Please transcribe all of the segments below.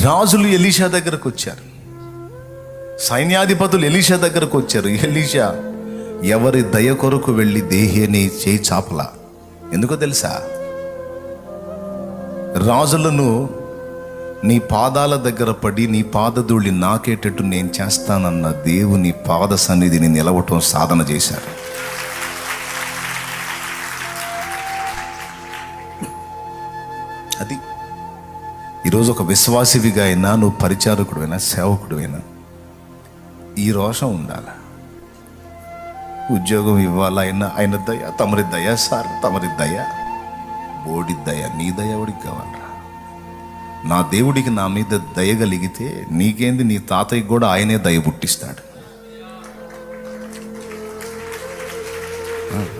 రాజులు ఎలీషా దగ్గరకు వచ్చారు, సైన్యాధిపతులు ఎలీషా దగ్గరకు వచ్చారు. ఎలీషా ఎవరి దయ కొరకు వెళ్ళి దేహేని చేయి చాపలా. ఎందుకో తెలుసా? రాజులను నీ పాదాల దగ్గర పడి నీ పాదధూళి నాకేటట్టు నేను చేస్తానన్న దేవుని పాద సన్నిధిని నిలవటం సాధన చేశారు. అది ఈరోజు ఒక విశ్వాసివిగా అయినా, నువ్వు పరిచారకుడు అయినా, సేవకుడు అయినా ఈ రోషం ఉండాలి. ఉద్యోగం ఇవ్వాలైనా ఆయన దయ, తమరి దయ సార్, తమరి దయ, బోడి దయ, నీ దయ ఎవడికి కావాలరా? నా దేవుడికి నా మీద దయ కలిగితే నీకేంది, నీ తాతయ్యకి కూడా ఆయనే దయ పుట్టిస్తాడు.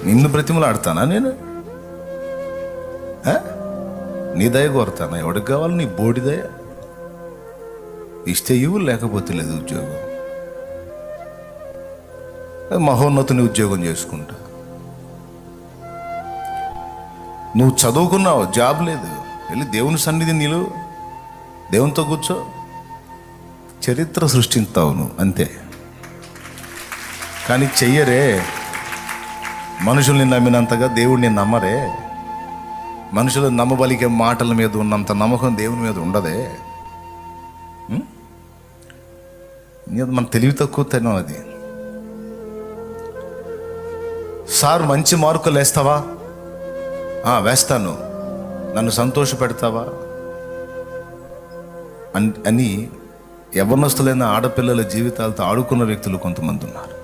నిన్ను బ్రతిమలాడతానా నేను? నీ దయ కోరతానా? ఎవడికి కావాలి నీ బోడి దయ? ఇస్తే ఇవ్వు, లేకపోతే లేదు. ఉద్యోగం మహోన్నతుని ఉద్యోగం చేసుకుంటా. నువ్వు చదువుకున్నావు, జాబ్ లేదు, వెళ్ళి దేవుని సన్నిధి నిలువు, దేవునితో కూర్చో, చరిత్ర సృష్టిస్తావు నువ్వు, అంతే. కానీ చెయ్యరే. మనుషుల్ని నమ్మినంతగా దేవుడిని నమ్మరే. మనుషులు నమ్మబలికే మాటల మీద ఉన్నంత నమ్మకం దేవుని మీద ఉండదే. మన తెలివి తక్కువతనం అది. సార్ మంచి మార్కులు వేస్తావా? వేస్తాను. నన్ను సంతోష పెడతావా అని యవ్వనస్తులైన ఆడపిల్లల జీవితాలతో ఆడుకున్న వ్యక్తులు కొంతమంది ఉన్నారు.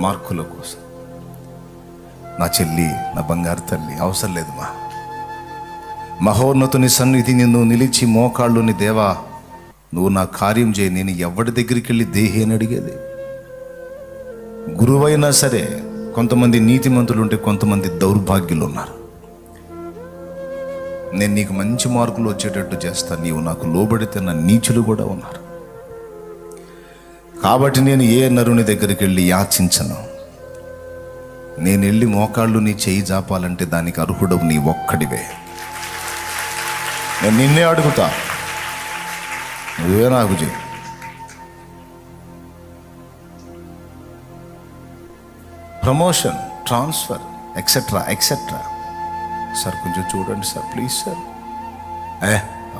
మార్కుల కోసం. నా చెల్లి, నా బంగారు తల్లి, అవసరం లేదు మా. మహోన్నతుని సన్నిధి నిన్ను నిలిచి మోకాళ్ళుని, దేవా నువ్వు నా కార్యం చేయి. నేను ఎవరి దగ్గరికి వెళ్ళి దేహి అని అడిగేది? గురువైనా సరే కొంతమంది నీతిమంతులు ఉంటే కొంతమంది దౌర్భాగ్యులు ఉన్నారు. నేను నీకు మంచి మార్కులు వచ్చేటట్టు చేస్తాను, నీవు నాకు లోబడితే నా నీచులు కూడా ఉన్నారు. కాబట్టి నేను ఏ నరుని దగ్గరికి వెళ్ళి యాచించను. నేను వెళ్ళి మోకాళ్ళు నీ చేయి జాపాలంటే దానికి అర్హుడవు నీ ఒక్కడివే. నేను నిన్నే అడుగుతా, నువ్వే నాకు చేయి. Promotion, transfer, etcetera etcetera. Sir కొంచెం చూడండి సార్, ప్లీజ్ సార్.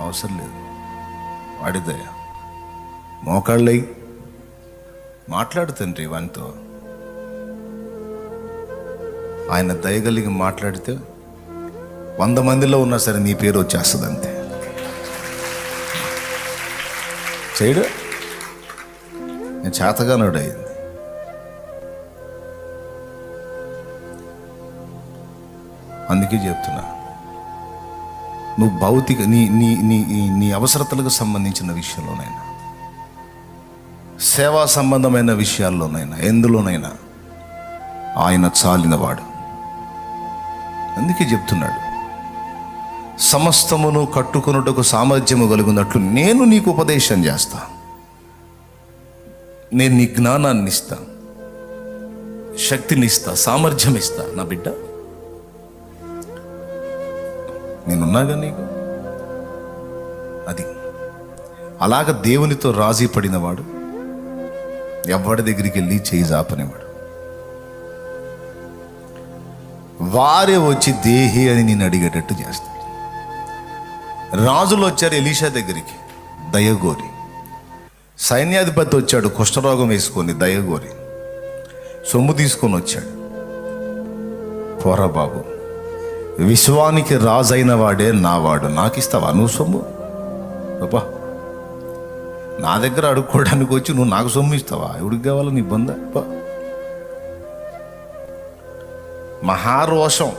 అవసరం లేదు. వాడిదయ్యా మోకాళ్ళయి మాట్లాడుతండ్రి వానితో. ఆయన దయగలిగి మాట్లాడితే 100 మందిలో ఉన్నా సరే నీ పేరు వచ్చేస్తుంది, అంతే. చేయడు. నేను చేతగానోడు అయింది. అందుకే చెప్తున్నా, నువ్వు భౌతిక నీ నీ నీ నీ అవసరతలకు సంబంధించిన విషయంలోనైనా, సేవా సంబంధమైన విషయాల్లోనైనా, ఎందులోనైనా ఆయన చాలినవాడు. అందుకే చెప్తున్నాడు, సమస్తమును కట్టుకొనుటకు సామర్థ్యము కలుగున్నట్లు నేను నీకు ఉపదేశం చేస్తా. నేను నీ జ్ఞానాన్ని ఇస్తా, శక్తిని ఇస్తా, సామర్థ్యం ఇస్తా. నా బిడ్డ, నేనున్నాగా నీకు. అది అలాగ దేవునితో రాజీ పడినవాడు ఎవరి దగ్గరికి వెళ్ళి చేయి జాపనేవాడు. వారే వచ్చి దేహి అని నేను అడిగేటట్టు చేస్తాడు. రాజులు వచ్చారు ఎలీషా దగ్గరికి దయగోరి. సైన్యాధిపతి వచ్చాడు కుష్ఠరోగం వేసుకొని దయగోరి. సొమ్ము తీసుకొని వచ్చాడు. పోరా బాబు, విశ్వానికి రాజైన వాడే నావాడు, నాకు ఇస్తావా నువ్వు సొమ్ము? బాబా, నా దగ్గర అడుక్కోవడానికి వచ్చి నువ్వు నాకు సొమ్ము ఇస్తావా? ఎవడికి కావాలో నీ బంధ? మహారోషం.